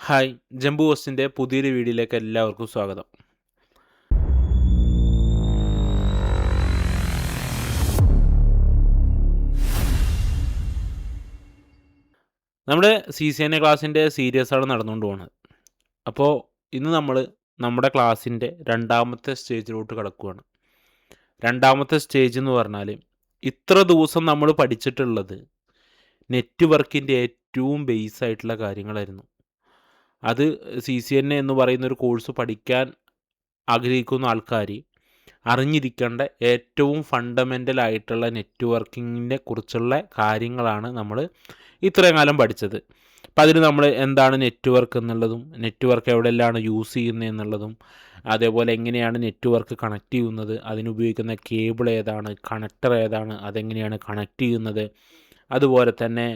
Hi, ജംബു ഹോസ്റ്റിൻ്റെ പുതിയൊരു വീഡിയോയിലേക്ക് എല്ലാവർക്കും സ്വാഗതം. നമ്മുടെ CCNA ക്ലാസ്സിൻ്റെ സീരീസാണ് നടന്നുകൊണ്ട് പോകുന്നത്. അപ്പോൾ ഇന്ന് നമ്മൾ നമ്മുടെ ക്ലാസ്സിൻ്റെ രണ്ടാമത്തെ സ്റ്റേജിലോട്ട് കടക്കുകയാണ്. രണ്ടാമത്തെ സ്റ്റേജ് എന്ന് പറഞ്ഞാൽ ഇത്ര ദിവസം നമ്മൾ പഠിച്ചിട്ടുള്ളത് നെറ്റ്വർക്കിൻ്റെ ഏറ്റവും ബേസ് ആയിട്ടുള്ള കാര്യങ്ങളായിരുന്നു. അത് CCNA എന്ന് പറയുന്ന ഒരു കോഴ്സ് പഠിക്കാൻ ആഗ്രഹിക്കുന്ന ആൾക്കാർ അറിഞ്ഞിരിക്കേണ്ട ഏറ്റവും ഫണ്ടമെൻ്റൽ ആയിട്ടുള്ള നെറ്റ്വർക്കിങ്ങിനെ കുറിച്ചുള്ള കാര്യങ്ങളാണ് നമ്മൾ ഇത്രയും കാലം പഠിച്ചത്. അപ്പം അതിന് നമ്മൾ എന്താണ് നെറ്റ്വർക്ക് എന്നുള്ളതും നെറ്റ്വർക്ക് എവിടെയെല്ലാം യൂസ് ചെയ്യുന്നത് എന്നുള്ളതും അതേപോലെ എങ്ങനെയാണ് നെറ്റ്വർക്ക് കണക്ട് ചെയ്യുന്നത്, അതിനുപയോഗിക്കുന്ന കേബിൾ ഏതാണ്, കണക്ടർ ഏതാണ്, അതെങ്ങനെയാണ് കണക്ട് ചെയ്യുന്നത്, അതുപോലെ തന്നെ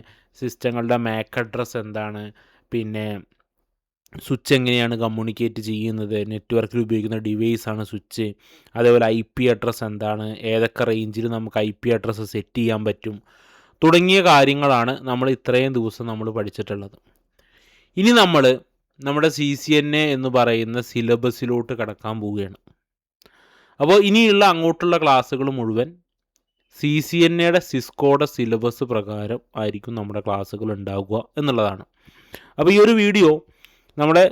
സിസ്റ്റങ്ങളുടെ മാക് അഡ്രസ്സ് എന്താണ്, പിന്നെ സ്വിച്ച് എങ്ങനെയാണ് കമ്മ്യൂണിക്കേറ്റ് ചെയ്യുന്നത്, നെറ്റ്വർക്കിൽ ഉപയോഗിക്കുന്ന ഡിവൈസാണ് സ്വിച്ച്, അതേപോലെ IP അഡ്രസ്സ് എന്താണ്, ഏതൊക്കെ റേഞ്ചിൽ നമുക്ക് IP അഡ്രസ്സ് സെറ്റ് ചെയ്യാൻ പറ്റും തുടങ്ങിയ കാര്യങ്ങളാണ് നമ്മൾ ഇത്രയും ദിവസം നമ്മൾ പഠിച്ചിട്ടുള്ളത്. ഇനി നമ്മൾ നമ്മുടെ CCNA എന്ന് പറയുന്ന സിലബസിലോട്ട് കടക്കാൻ പോവുകയാണ്. അപ്പോൾ ഇനിയുള്ള അങ്ങോട്ടുള്ള ക്ലാസ്സുകൾ മുഴുവൻ CCNAയുടെ സിസ്കോയുടെ സിലബസ് പ്രകാരം ആയിരിക്കും നമ്മുടെ ക്ലാസ്സുകൾ ഉണ്ടാവുക എന്നുള്ളതാണ്. അപ്പോൾ ഈ ഒരു വീഡിയോ നമ്മുടെ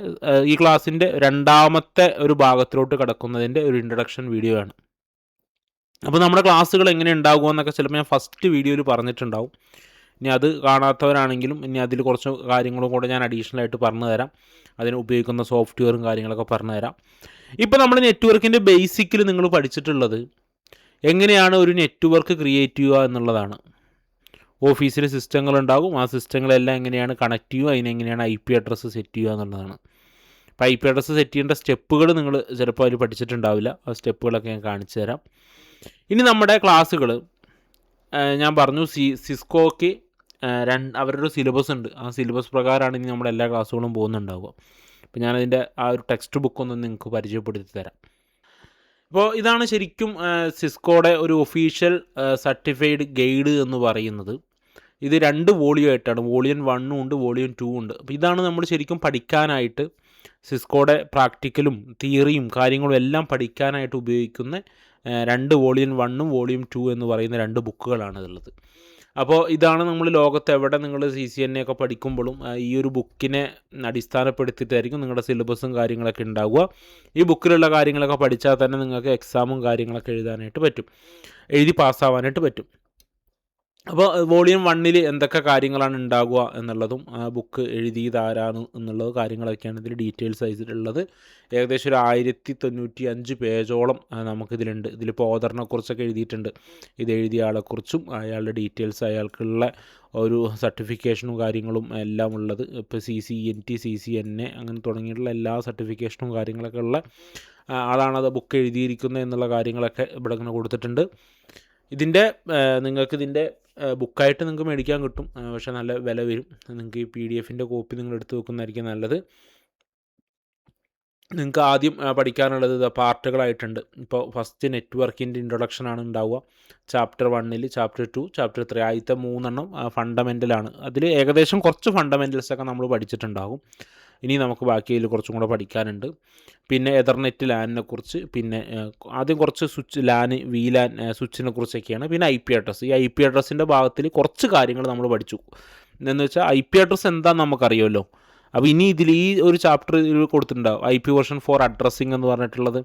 ഈ ക്ലാസ്സിൻ്റെ രണ്ടാമത്തെ ഒരു ഭാഗത്തിലോട്ട് കിടക്കുന്നതിൻ്റെ ഒരു ഇൻട്രഡക്ഷൻ വീഡിയോ ആണ്. അപ്പോൾ നമ്മുടെ ക്ലാസ്സുകൾ എങ്ങനെ ഉണ്ടാകുക എന്നൊക്കെ ചിലപ്പോൾ ഞാൻ ഫസ്റ്റ് വീഡിയോയിൽ പറഞ്ഞിട്ടുണ്ടാവും. ഇനി അത് കാണാത്തവരാണെങ്കിലും ഇനി അതിൽ കുറച്ച് കാര്യങ്ങളും കൂടെ ഞാൻ അഡീഷണലായിട്ട് പറഞ്ഞു തരാം. അതിന് ഉപയോഗിക്കുന്ന സോഫ്റ്റ്വെയറും കാര്യങ്ങളൊക്കെ പറഞ്ഞു തരാം. ഇപ്പോൾ നമ്മൾ നെറ്റ്വർക്കിൻ്റെ ബേസിക്കിൽ നിങ്ങൾ പഠിച്ചിട്ടുള്ളത് എങ്ങനെയാണ് ഒരു നെറ്റ്വർക്ക് ക്രിയേറ്റ് ചെയ്യുക എന്നുള്ളതാണ്. ഓഫീസിൽ സിസ്റ്റങ്ങളുണ്ടാകും, ആ സിസ്റ്റങ്ങളെല്ലാം എങ്ങനെയാണ് കണക്ട് ചെയ്യുക, അതിനെങ്ങനെയാണ് IP അഡ്രസ്സ് സെറ്റ് ചെയ്യുക എന്നുള്ളതാണ്. അപ്പോൾ IP അഡ്രസ്സ് സെറ്റ് ചെയ്യേണ്ട സ്റ്റെപ്പുകൾ നിങ്ങൾ ചിലപ്പോൾ അതിൽ പഠിച്ചിട്ടുണ്ടാവില്ല. ആ സ്റ്റെപ്പുകളൊക്കെ ഞാൻ കാണിച്ചു തരാം. ഇനി നമ്മുടെ ക്ലാസ്സുകൾ ഞാൻ പറഞ്ഞു സിസ്കോയ്ക്ക് അവരുടെ സിലബസ് ഉണ്ട്. ആ സിലബസ് പ്രകാരമാണ് ഇനി നമ്മുടെ എല്ലാ ക്ലാസ്സുകളും പോകുന്നുണ്ടാവുക. അപ്പോൾ ഞാനതിൻ്റെ ആ ഒരു ടെക്സ്റ്റ് ബുക്കൊന്ന് നിങ്ങൾക്ക് പരിചയപ്പെടുത്തി തരാം. ഇപ്പോൾ ഇതാണ് ശരിക്കും സിസ്കോയുടെ ഒരു ഒഫീഷ്യൽ സർട്ടിഫൈഡ് ഗൈഡ് എന്ന് പറയുന്നത്. ഇത് 2 വോളിയം ആയിട്ടാണ്. വോളിയം 1 ഉണ്ട്, വോളിയം 2 ഉണ്ട്. അപ്പോൾ ഇതാണ് നമ്മൾ ശരിക്കും പഠിക്കാനായിട്ട് സിസ്കോയുടെ പ്രാക്ടിക്കലും തിയറിയും കാര്യങ്ങളും എല്ലാം പഠിക്കാനായിട്ട് ഉപയോഗിക്കുന്ന 2 വോളിയം 1ഉം വോളിയം 2 എന്ന് പറയുന്ന 2 ബുക്കുകളാണ് ഇതുള്ളത്. അപ്പോൾ ഇതാണ് നമ്മൾ ലോകത്ത് എവിടെ നിങ്ങൾ CCNA ഒക്കെ പഠിക്കുമ്പോഴും ഈ ഒരു ബുക്കിനെ അടിസ്ഥാനപ്പെടുത്തിയിട്ടായിരിക്കും നിങ്ങളുടെ സിലബസും കാര്യങ്ങളൊക്കെ ഉണ്ടാവുക. ഈ ബുക്കിലുള്ള കാര്യങ്ങളൊക്കെ പഠിച്ചാൽ തന്നെ നിങ്ങൾക്ക് എക്സാമും കാര്യങ്ങളൊക്കെ എഴുതാനായിട്ട് പറ്റും, എഴുതി പാസ്സാവാനായിട്ട് പറ്റും. അപ്പോൾ വോളിയം 1ൽ എന്തൊക്കെ കാര്യങ്ങളാണ് ഉണ്ടാകുക എന്നുള്ളതും ആ ബുക്ക് എഴുതിയത് ആരാണ് എന്നുള്ളത് കാര്യങ്ങളൊക്കെയാണ് ഇതിൽ ഡീറ്റെയിൽസ് ആയിട്ടുള്ളത്. ഏകദേശം ഒരു 1095 പേജോളം നമുക്കിതിലുണ്ട്. ഇതിലിപ്പോൾ ഓതറിനെ കുറിച്ചൊക്കെ എഴുതിയിട്ടുണ്ട്. ഇത് എഴുതിയ ആളെക്കുറിച്ചും അയാളുടെ ഡീറ്റെയിൽസ്, അയാൾക്കുള്ള ഒരു സർട്ടിഫിക്കേഷനും കാര്യങ്ങളും എല്ലാം ഉള്ളത്. ഇപ്പോൾ CCNT, CCNA അങ്ങനെ തുടങ്ങിയിട്ടുള്ള എല്ലാ സർട്ടിഫിക്കേഷനും കാര്യങ്ങളൊക്കെ ഉള്ള ആളാണത് ബുക്ക് എഴുതിയിരിക്കുന്നത് എന്നുള്ള കാര്യങ്ങളൊക്കെ ഇവിടെ ഇങ്ങനെ കൊടുത്തിട്ടുണ്ട്. ഇതിൻ്റെ നിങ്ങൾക്കിതിൻ്റെ ബുക്കായിട്ട് നിങ്ങൾക്ക് മേടിക്കാൻ കിട്ടും, പക്ഷേ നല്ല വില വരും. നിങ്ങൾക്ക് ഈ PDF-ൻ്റെ കോപ്പി നിങ്ങൾ എടുത്ത് വെക്കുന്നതായിരിക്കും നല്ലത്. നിങ്ങൾക്ക് ആദ്യം പഠിക്കാനുള്ളത് പാർട്ടുകളായിട്ടുണ്ട്. ഇപ്പോൾ ഫസ്റ്റ് നെറ്റ്വർക്കിൻ്റെ ഇൻട്രൊഡക്ഷനാണ് ഉണ്ടാവുക. ചാപ്റ്റർ 1ൽ, ചാപ്റ്റർ 2, ചാപ്റ്റർ 3 ആദ്യത്തെ 3 ഫണ്ടമെൻ്റലാണ്. അതിൽ ഏകദേശം കുറച്ച് ഫണ്ടമെൻ്റൽസൊക്കെ നമ്മൾ പഠിച്ചിട്ടുണ്ടാകും. ഇനി നമുക്ക് ബാക്കി അതിൽ കുറച്ചും കൂടെ പഠിക്കാനുണ്ട്. പിന്നെ എതർനെറ്റ് ലാനിനെ കുറിച്ച്, പിന്നെ ആദ്യം കുറച്ച് സ്വിച്ച് ലാൻ, VLAN സ്വിച്ചിനെ കുറിച്ചൊക്കെയാണ്. പിന്നെ IP അഡ്രസ്സ്. ഈ IP അഡ്രസ്സിൻ്റെ ഭാഗത്തിൽ കുറച്ച് കാര്യങ്ങൾ നമ്മൾ പഠിച്ചു. എന്ന് വെച്ചാൽ IP അഡ്രസ്സ് എന്താണെന്ന് നമുക്കറിയുമല്ലോ. അപ്പോൾ ഇനി ഇതിൽ ഈ ഒരു ചാപ്റ്റർ കൊടുത്തിട്ടുണ്ടാവും IP വേർഷൻ 4 അഡ്രസ്സിങ് എന്ന് പറഞ്ഞിട്ടുള്ളത്,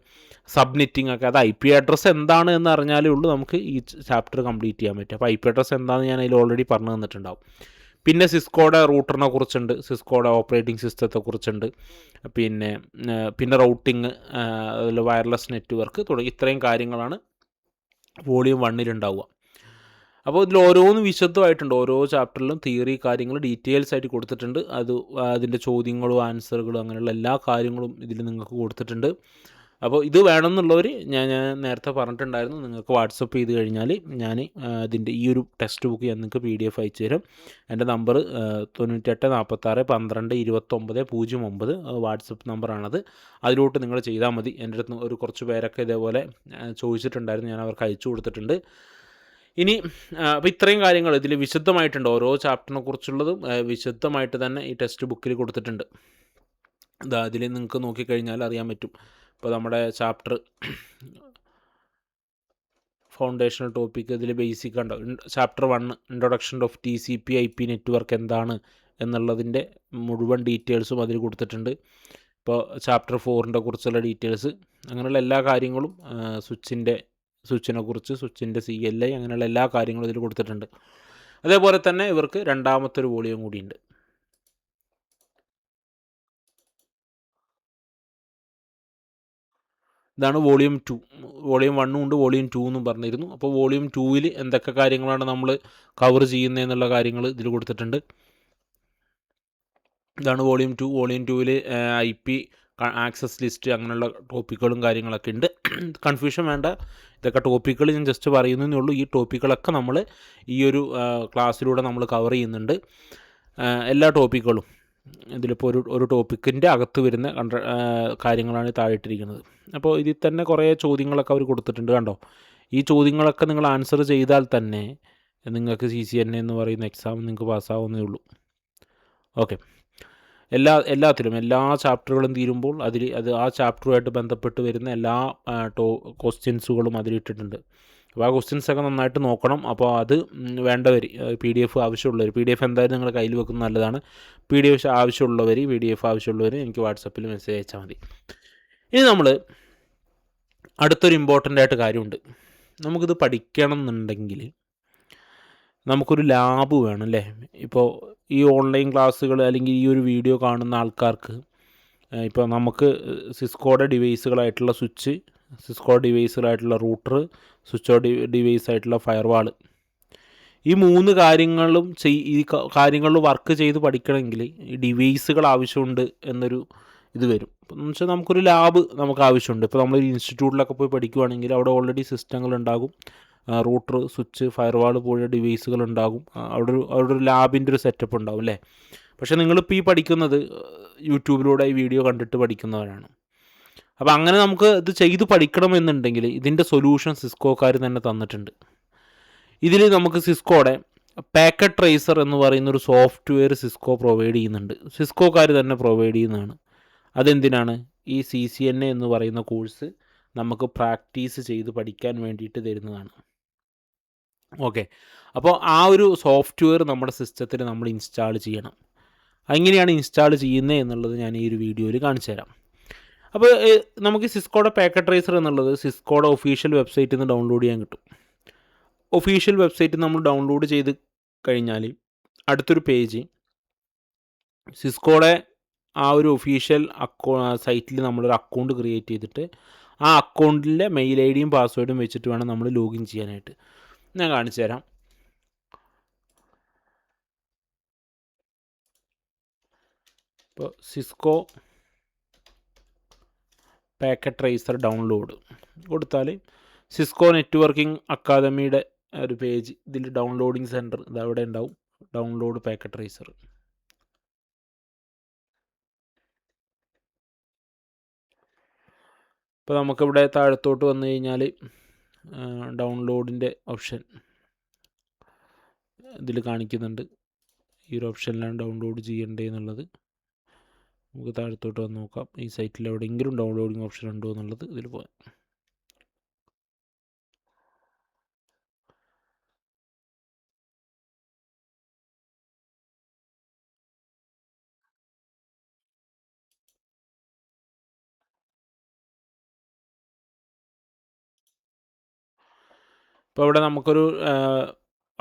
സബ്നെറ്റിംഗ് ഒക്കെ. അത് IP അഡ്രസ്സ് എന്താണ് എന്ന് അറിഞ്ഞാലേ ഉള്ളൂ നമുക്ക് ഈ ചാപ്റ്റർ കംപ്ലീറ്റ് ചെയ്യാൻ പറ്റും. അപ്പോൾ IP അഡ്രസ്സ് എന്താണെന്ന് ഞാൻ അതിൽ ഓൾറെഡി പറഞ്ഞു തന്നിട്ടുണ്ടാവും. പിന്നെ സിസ്കോയുടെ റൂട്ടറിനെ കുറിച്ചുണ്ട്, സിസ്കോയുടെ ഓപ്പറേറ്റിംഗ് സിസ്റ്റത്തെ കുറിച്ചുണ്ട്, പിന്നെ റൗട്ടിങ്, അതുപോലെ വയർലെസ് നെറ്റ്വർക്ക് തുടങ്ങി ഇത്രയും കാര്യങ്ങളാണ് വോളിയം 1ൽ ഉണ്ടാവുക. അപ്പോൾ ഇതിൽ ഓരോന്നും വിശദമായിട്ടുണ്ട്. ഓരോ ചാപ്റ്ററിലും തിയറി കാര്യങ്ങൾ ഡീറ്റെയിൽസ് ആയിട്ട് കൊടുത്തിട്ടുണ്ട്. അതിൻ്റെ ചോദ്യങ്ങളും ആൻസറുകളും അങ്ങനെയുള്ള എല്ലാ കാര്യങ്ങളും ഇതിൽ നിങ്ങൾക്ക് കൊടുത്തിട്ടുണ്ട്. അപ്പോൾ ഇത് വേണമെന്നുള്ളവർ ഞാൻ നേരത്തെ പറഞ്ഞിട്ടുണ്ടായിരുന്നു, നിങ്ങൾക്ക് വാട്സപ്പ് ചെയ്ത് കഴിഞ്ഞാൽ ഞാൻ ഇതിൻ്റെ ഈ ഒരു ടെക്സ്റ്റ് ബുക്ക് ഞാൻ നിങ്ങൾക്ക് PDF അയച്ചു തരും. എൻ്റെ നമ്പർ 98 46 12 29 09 വാട്സപ്പ് നമ്പറാണത്. അതിലോട്ട് നിങ്ങൾ ചെയ്താൽ മതി. എൻ്റെ അടുത്ത് ഒരു കുറച്ച് പേരൊക്കെ ഇതേപോലെ ചോദിച്ചിട്ടുണ്ടായിരുന്നു, ഞാൻ അവർക്ക് അയച്ചു കൊടുത്തിട്ടുണ്ട്. ഇനി അപ്പോൾ ഇത്രയും കാര്യങ്ങൾ ഇതിൽ വിശദമായിട്ടുണ്ട്. ഓരോ ചാപ്റ്ററിനെ കുറിച്ചുള്ളതും വിശദമായിട്ട് തന്നെ ഈ ടെക്സ്റ്റ് ബുക്കിൽ കൊടുത്തിട്ടുണ്ട്. ഇതാ അതിൽ നിങ്ങൾക്ക് നോക്കിക്കഴിഞ്ഞാൽ അറിയാൻ പറ്റും. ഇപ്പോൾ നമ്മുടെ ചാപ്റ്റർ ഫൗണ്ടേഷണൽ ടോപ്പിക് ഇതിൽ ബേസിക് ഉണ്ടാവും. Chapter 1 introduction of TCP/IP network എന്താണ് എന്നുള്ളതിൻ്റെ മുഴുവൻ ഡീറ്റെയിൽസും അതിൽ കൊടുത്തിട്ടുണ്ട്. ഇപ്പോൾ ചാപ്റ്റർ 4ൻ്റെ കുറിച്ചുള്ള ഡീറ്റെയിൽസ്, അങ്ങനെയുള്ള എല്ലാ കാര്യങ്ങളും സ്വിച്ചിനെ കുറിച്ച്, സ്വിച്ചിൻ്റെ CLI, അങ്ങനെയുള്ള എല്ലാ കാര്യങ്ങളും ഇതിൽ കൊടുത്തിട്ടുണ്ട്. അതേപോലെ തന്നെ ഇവർക്ക് രണ്ടാമത്തെ ഒരു വോളിയം കൂടിയുണ്ട്. ഇതാണ് വോളിയം 2. വോളിയം 1 ഉണ്ട്, വോളിയം 2 എന്നും പറഞ്ഞിരുന്നു. അപ്പോൾ വോളിയം 2-ൽ എന്തൊക്കെ കാര്യങ്ങളാണ് നമ്മൾ കവർ ചെയ്യുന്നതെന്നുള്ള കാര്യങ്ങൾ ഇതിൽ കൊടുത്തിട്ടുണ്ട്. ഇതാണ് വോളിയം 2. വോളിയം 2-ൽ IP ആക്സസ് ലിസ്റ്റ് അങ്ങനെയുള്ള ടോപ്പിക്കുകളും കാര്യങ്ങളൊക്കെ ഉണ്ട്. കൺഫ്യൂഷൻ വേണ്ട, ഇതൊക്കെ ടോപ്പിക്കുകൾ ഞാൻ ജസ്റ്റ് പറയുന്നതേ ഉള്ളൂ. ഈ ടോപ്പിക്കുകളൊക്കെ നമ്മൾ ഈ ഒരു ക്ലാസ്സിലൂടെ നമ്മൾ കവർ ചെയ്യുന്നുണ്ട്. എല്ലാ ടോപ്പിക്കുകളും ഇതിലിപ്പോൾ ഒരു ടോപ്പിക്കിൻ്റെ അകത്ത് വരുന്ന കാര്യങ്ങളാണ് താഴെയിട്ടിരിക്കുന്നത്. അപ്പോൾ ഇതിൽ തന്നെ കുറേ ചോദ്യങ്ങളൊക്കെ അവർ കൊടുത്തിട്ടുണ്ട്, കണ്ടോ. ഈ ചോദ്യങ്ങളൊക്കെ നിങ്ങൾ ആൻസർ ചെയ്താൽ തന്നെ നിങ്ങൾക്ക് CCNA എന്ന് പറയുന്ന എക്സാം നിങ്ങൾക്ക് പാസ്സാവുന്നേ ഉള്ളൂ. ഓക്കെ, എല്ലാത്തിലും എല്ലാ ചാപ്റ്ററുകളും തീരുമ്പോൾ ആ ചാപ്റ്ററുമായിട്ട് ബന്ധപ്പെട്ട് വരുന്ന എല്ലാ ക്വസ്റ്റ്യൻസുകളും അതിലിട്ടിട്ടുണ്ട്. അപ്പോൾ ആ ക്വസ്റ്റ്യൻസൊക്കെ നന്നായിട്ട് നോക്കണം. അപ്പോൾ അത് വേണ്ടവർ, PDF ആവശ്യമുള്ളവർ, PDF എന്തായാലും നിങ്ങൾ കയ്യിൽ വെക്കുന്നത് നല്ലതാണ്. PDF ആവശ്യമുള്ളവർ എനിക്ക് വാട്സപ്പിൽ മെസ്സേജ് അയച്ചാൽ മതി. ഇനി നമ്മൾ അടുത്തൊരു ഇമ്പോർട്ടൻ്റ് ആയിട്ട് കാര്യമുണ്ട്. നമുക്കിത് പഠിക്കണം എന്നുണ്ടെങ്കിൽ നമുക്കൊരു ലാബ് വേണം, അല്ലേ? ഇപ്പോൾ ഈ ഓൺലൈൻ ക്ലാസ്സുകൾ അല്ലെങ്കിൽ ഈ ഒരു വീഡിയോ കാണുന്ന ആൾക്കാർക്ക് ഇപ്പോൾ നമുക്ക് സിസ്കോയുടെ ഡിവൈസുകളായിട്ടുള്ള സ്വിച്ച്, സിസ്കോ ഡിവൈസുകളായിട്ടുള്ള റൂട്ടർ, സ്വിച്ച് ഡിവൈസ് ആയിട്ടുള്ള ഫയർവാൾ, ഈ 3 കാര്യങ്ങളും ഈ കാര്യങ്ങളിൽ വർക്ക് ചെയ്ത് പഠിക്കണമെങ്കിൽ ഈ ഡിവൈസുകൾ ആവശ്യമുണ്ട് എന്നൊരു ഇത് വരും. എന്ന് വെച്ചാൽ നമുക്കൊരു ലാബ് നമുക്ക് ആവശ്യമുണ്ട്. ഇപ്പോൾ നമ്മളൊരു ഇൻസ്റ്റിറ്റ്യൂട്ടിലൊക്കെ പോയി പഠിക്കുകയാണെങ്കിൽ അവിടെ ഓൾറെഡി സിസ്റ്റങ്ങളുണ്ടാകും, റൂട്ടർ, സ്വിച്ച്, ഫയർവാൾ പോലുള്ള ഡിവൈസുകൾ ഉണ്ടാകും. അവിടെ ഒരു ലാബിൻ്റെ ഒരു സെറ്റപ്പ് ഉണ്ടാവും, അല്ലേ? പക്ഷേ നിങ്ങളിപ്പോൾ ഈ പഠിക്കുന്നത് യൂട്യൂബിലൂടെ ഈ വീഡിയോ കണ്ടിട്ട് പഠിക്കുന്നവരാണ്. അപ്പോൾ അങ്ങനെ നമുക്ക് ഇത് ചെയ്ത് പഠിക്കണമെന്നുണ്ടെങ്കിൽ ഇതിൻ്റെ സൊല്യൂഷൻ സിസ്കോക്കാർ തന്നെ തന്നിട്ടുണ്ട്. ഇതിൽ നമുക്ക് സിസ്കോയുടെ പാക്കറ്റ് ട്രേസർ എന്ന് പറയുന്നൊരു സോഫ്റ്റ്വെയർ സിസ്കോ പ്രൊവൈഡ് ചെയ്യുന്നുണ്ട്. സിസ്കോക്കാർ തന്നെ പ്രൊവൈഡ് ചെയ്യുന്നതാണ്. അതെന്തിനാണ്? ഈ CCNA എന്ന് പറയുന്ന കോഴ്സ് നമുക്ക് പ്രാക്ടീസ് ചെയ്ത് പഠിക്കാൻ വേണ്ടിയിട്ട് തരുന്നതാണ്. ഓക്കെ, അപ്പോൾ ആ ഒരു സോഫ്റ്റ്വെയർ നമ്മുടെ സിസ്റ്റത്തിൽ നമ്മൾ ഇൻസ്റ്റാൾ ചെയ്യണം. എങ്ങനെയാണ് ഇൻസ്റ്റാൾ ചെയ്യുന്നത് എന്നുള്ളത് ഞാൻ ഈ ഒരു വീഡിയോയിൽ കാണിച്ചു തരാം. അപ്പോൾ നമുക്ക് സിസ്കോയുടെ പാക്കറ്റ് ട്രേസർ എന്നുള്ളത് സിസ്കോയുടെ ഒഫീഷ്യൽ വെബ്സൈറ്റിൽ നിന്ന് ഡൗൺലോഡ് ചെയ്യാൻ കിട്ടും. ഒഫീഷ്യൽ വെബ്സൈറ്റിൽ നമ്മൾ ഡൗൺലോഡ് ചെയ്ത് കഴിഞ്ഞാൽ അടുത്തൊരു പേജ് സിസ്കോയുടെ ആ ഒരു ഒഫീഷ്യൽ സൈറ്റിൽ നമ്മളൊരു അക്കൗണ്ട് ക്രിയേറ്റ് ചെയ്തിട്ട് ആ അക്കൗണ്ടിലെ മെയിൽ ID പാസ്വേഡും വെച്ചിട്ട് വേണം നമ്മൾ ലോഗിൻ ചെയ്യാനായിട്ട്. ഞാൻ കാണിച്ചു തരാം. ഇപ്പോൾ സിസ്കോ പാക്കറ്റ് ട്രേസർ ഡൗൺലോഡ് കൊടുത്താൽ സിസ്കോ നെറ്റ്വർക്കിംഗ് അക്കാദമിയുടെ ഒരു പേജ്, ഇതിൽ ഡൗൺലോഡിങ് സെൻറ്റർ ഇതവിടെ ഉണ്ടാവും. Download packet tracer. ഇപ്പോൾ നമുക്കിവിടെ താഴത്തോട്ട് വന്നു കഴിഞ്ഞാൽ ഡൗൺലോഡിൻ്റെ ഓപ്ഷൻ ഇതിൽ കാണിക്കുന്നുണ്ട്. ഈ ഒരു ഓപ്ഷനിലാണ് ഡൗൺലോഡ് ചെയ്യേണ്ടതെന്നുള്ളത്. നമുക്ക് താഴത്തോട്ട് വന്ന് നോക്കാം. ഈ സൈറ്റിൽ എവിടെയെങ്കിലും ഡൗൺലോഡിങ് ഓപ്ഷൻ ഉണ്ടോ എന്നുള്ളത് ഇതിൽ പോകാം. ഇപ്പോൾ ഇവിടെ നമുക്കൊരു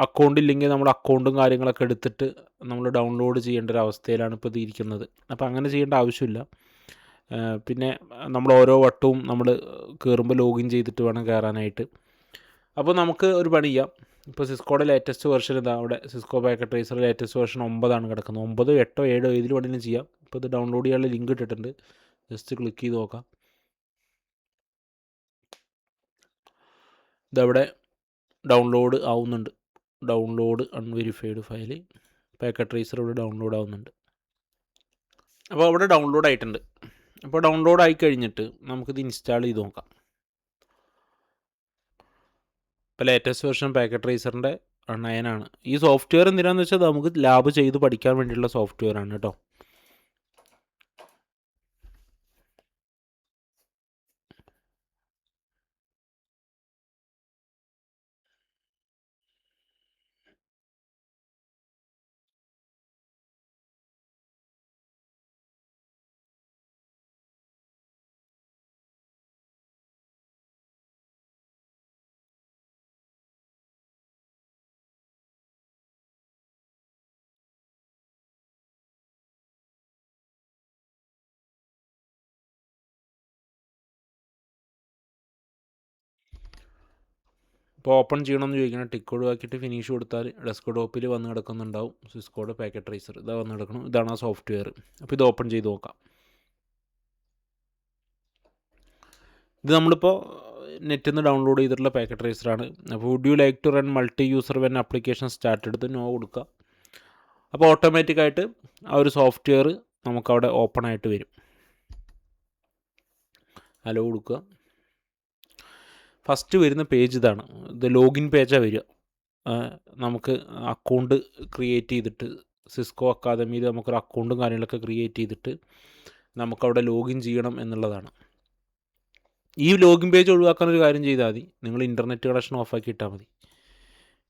അക്കൗണ്ട് ഇല്ലെങ്കിൽ നമ്മൾ അക്കൗണ്ടും കാര്യങ്ങളൊക്കെ എടുത്തിട്ട് നമ്മൾ ഡൗൺലോഡ് ചെയ്യേണ്ട ഒരു അവസ്ഥയിലാണ് ഇപ്പോൾ ഇത് ഇരിക്കുന്നത്. അപ്പോൾ അങ്ങനെ ചെയ്യേണ്ട ആവശ്യമില്ല. പിന്നെ നമ്മൾ ഓരോ വട്ടവും നമ്മൾ കയറുമ്പോൾ ലോഗിൻ ചെയ്തിട്ട് വേണം കയറാനായിട്ട്. അപ്പോൾ നമുക്ക് ഒരു പണി ചെയ്യാം. ഇപ്പോൾ സിസ്കോയുടെ ലേറ്റസ്റ്റ് വെർഷൻ ഇതാ അവിടെ Cisco packet tracer latest version 9 കടക്കുന്നത്. 9, 8, 7 ഏതിൽ വേണമെങ്കിലും ചെയ്യാം. ഇപ്പോൾ ഇത് ഡൗൺലോഡ് ചെയ്യാനുള്ള ലിങ്ക് ഇട്ടിട്ടുണ്ട്, ജസ്റ്റ് ക്ലിക്ക് ചെയ്ത് നോക്കാം. ഇതവിടെ ഡൗൺലോഡ് ആവുന്നുണ്ട്. Download unverified file packet tracer ഇവിടെ ഡൗൺലോഡ് ആവുന്നുണ്ട്. അപ്പോൾ അവിടെ ഡൗൺലോഡ് ആയിട്ടുണ്ട്. അപ്പോൾ ഡൗൺലോഡ് ആയി കഴിഞ്ഞിട്ട് നമുക്കിത് ഇൻസ്റ്റാൾ ചെയ്ത് നോക്കാം. ഇപ്പോൾ ലേറ്റസ്റ്റ് വെർഷൻ പാക്കറ്റ് ട്രേസറിൻ്റെ 9 ഈ സോഫ്റ്റ്വെയർ എന്തിനാണെന്ന് വെച്ചാൽ നമുക്ക് ലാബ് ചെയ്ത് പഠിക്കാൻ വേണ്ടിയുള്ള സോഫ്റ്റ്വെയർ ആണ് കേട്ടോ. ഇപ്പോൾ ഓപ്പൺ ചെയ്യണമെന്ന് ചോദിക്കണം, ടിക്ക് ഒഴിവാക്കിയിട്ട് ഫിനിഷ് കൊടുത്താൽ ഡെസ്ക് ടോപ്പിൽ വന്ന് കിടക്കുന്നുണ്ടാവും സിസ്കോയുടെ പാക്കറ്റ് ട്രേസർ. ഇതാ വന്ന് കിടക്കണം, ഇതാണ് ആ സോഫ്റ്റ്വെയർ. അപ്പോൾ ഇത് ഓപ്പൺ ചെയ്ത് നോക്കാം. ഇത് നമ്മളിപ്പോൾ നെറ്റിൽ നിന്ന് ഡൗൺലോഡ് ചെയ്തിട്ടുള്ള പാക്കറ്റ് ട്രേസറാണ്. അപ്പോൾ would you like to run multi user when application start എടുത്ത് നോ കൊടുക്കുക. അപ്പോൾ ഓട്ടോമാറ്റിക്കായിട്ട് ആ ഒരു സോഫ്റ്റ്വെയർ നമുക്കവിടെ ഓപ്പൺ ആയിട്ട് വരും. ഹലോ കൊടുക്കുക. ഫസ്റ്റ് വരുന്ന പേജ് ഇതാണ്. ഇത് ലോഗിൻ പേജാണ് വരിക. നമുക്ക് അക്കൗണ്ട് ക്രിയേറ്റ് ചെയ്തിട്ട് സിസ്കോ അക്കാദമിയിൽ നമുക്കൊരു അക്കൗണ്ടും കാര്യങ്ങളൊക്കെ ക്രിയേറ്റ് ചെയ്തിട്ട് നമുക്കവിടെ ലോഗിൻ ചെയ്യണം എന്നുള്ളതാണ്. ഈ ലോഗിൻ പേജ് ഒഴിവാക്കാൻ ഒരു കാര്യം ചെയ്താൽ മതി, നിങ്ങൾ ഇൻ്റർനെറ്റ് കണക്ഷൻ ഓഫാക്കി ഇട്ടാൽ മതി.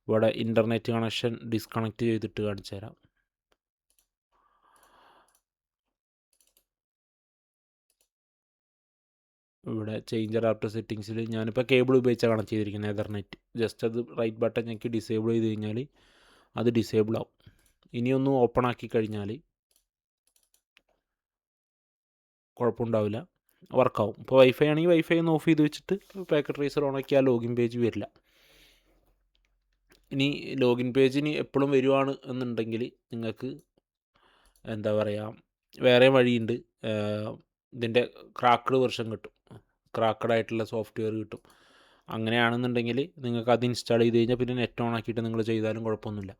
ഇവിടെ ഇൻ്റർനെറ്റ് കണക്ഷൻ ഡിസ്കണക്റ്റ് ചെയ്തിട്ട് കാണിച്ചു തരാം. ഇവിടെ ചേഞ്ചർ ആഫ്റ്റർ സെറ്റിങ്സിൽ ഞാനിപ്പോൾ കേബിൾ ഉപയോഗിച്ചാണ് കണക്ട് ചെയ്തിരിക്കുന്നത്, എതർനെറ്റ്. ജസ്റ്റ് അത് റൈറ്റ് ബട്ടൺ ഞെക്കി ഡിസേബിൾ ചെയ്ത് കഴിഞ്ഞാൽ അത് ഡിസേബിൾ ആവും. ഇനിയൊന്ന് ഓപ്പൺ ആക്കി കഴിഞ്ഞാൽ കുഴപ്പമുണ്ടാവില്ല, വർക്കാവും. ഇപ്പോൾ വൈഫൈ ആണെങ്കിൽ വൈഫൈ ഒന്ന് ഓഫ് ചെയ്ത് വെച്ചിട്ട് പാക്കറ്റ് ട്രേസർ ഓൺ ആക്കിയാൽ ലോഗിൻ പേജ് വരില്ല. ഇനി ലോഗിൻ പേജിന് എപ്പോഴും വരുവാണ് എന്നുണ്ടെങ്കിൽ നിങ്ങൾക്ക് എന്താ പറയുക, വേറെ വഴിയുണ്ട്. ഇതിൻ്റെ ക്രാക്ക്ഡ് വെർഷൻ കിട്ടും, ക്രാക്കഡ് ആയിട്ടുള്ള സോഫ്റ്റ്വെയർ കിട്ടും. അങ്ങനെയാണെന്നുണ്ടെങ്കിൽ നിങ്ങൾക്ക് അത് ഇൻസ്റ്റാൾ ചെയ്ത് കഴിഞ്ഞാൽ പിന്നെ നെറ്റ് ഓൺ ആക്കിയിട്ട് നിങ്ങൾ ചെയ്താലും കുഴപ്പമൊന്നുമില്ല.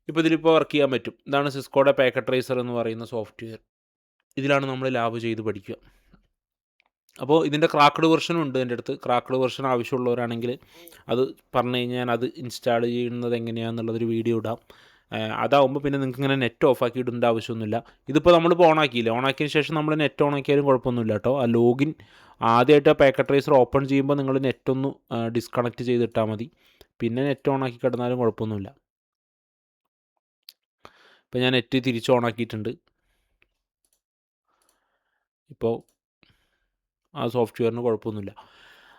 ഇപ്പോൾ ഇതിലിപ്പോൾ വർക്ക് ചെയ്യാൻ പറ്റും. ഇതാണ് സിസ്കോയുടെ പാക്കറ്റ് ട്രേസർ എന്ന് പറയുന്ന സോഫ്റ്റ്വെയർ. ഇതിലാണ് നമ്മൾ ലാബ് ചെയ്ത് പഠിക്കുക. അപ്പോൾ ഇതിൻ്റെ ക്രാക്ക്ഡ് വെർഷനും ഉണ്ട് എൻ്റെ അടുത്ത്. ക്രാക്ക്ഡ് വെർഷൻ ആവശ്യമുള്ളവരാണെങ്കിൽ അത് പറഞ്ഞു കഴിഞ്ഞാൽ അത് ഇൻസ്റ്റാൾ ചെയ്യുന്നത് എങ്ങനെയാണെന്നുള്ളതൊരു വീഡിയോ ഇടാം. അതാവുമ്പോൾ പിന്നെ നിങ്ങൾക്ക് ഇങ്ങനെ നെറ്റ് ഓഫ് ആക്കി ഇടേണ്ട ആവശ്യമൊന്നുമില്ല. ഇതിപ്പോൾ നമ്മളിപ്പോൾ ഓണാക്കിയില്ല, ഓണാക്കിയതിന് ശേഷം നമ്മൾ നെറ്റ് ഓൺ ആക്കിയാലും കുഴപ്പമൊന്നുമില്ല കേട്ടോ. ആ ലോഗിൻ ആദ്യമായിട്ട് ആ പാക്കറ്റ് ട്രേസർ ഓപ്പൺ ചെയ്യുമ്പോൾ നിങ്ങൾ നെറ്റൊന്ന് ഡിസ്കണക്റ്റ് ചെയ്തിട്ടാൽ മതി, പിന്നെ നെറ്റ് ഓൺ ആക്കി കിടന്നാലും കുഴപ്പമൊന്നുമില്ല. ഇപ്പോൾ ഞാൻ നെറ്റ് തിരിച്ച് ഓൺ ആക്കിയിട്ടുണ്ട്. ഇപ്പോൾ ആ സോഫ്റ്റ്വെയറിന് കുഴപ്പമൊന്നുമില്ല.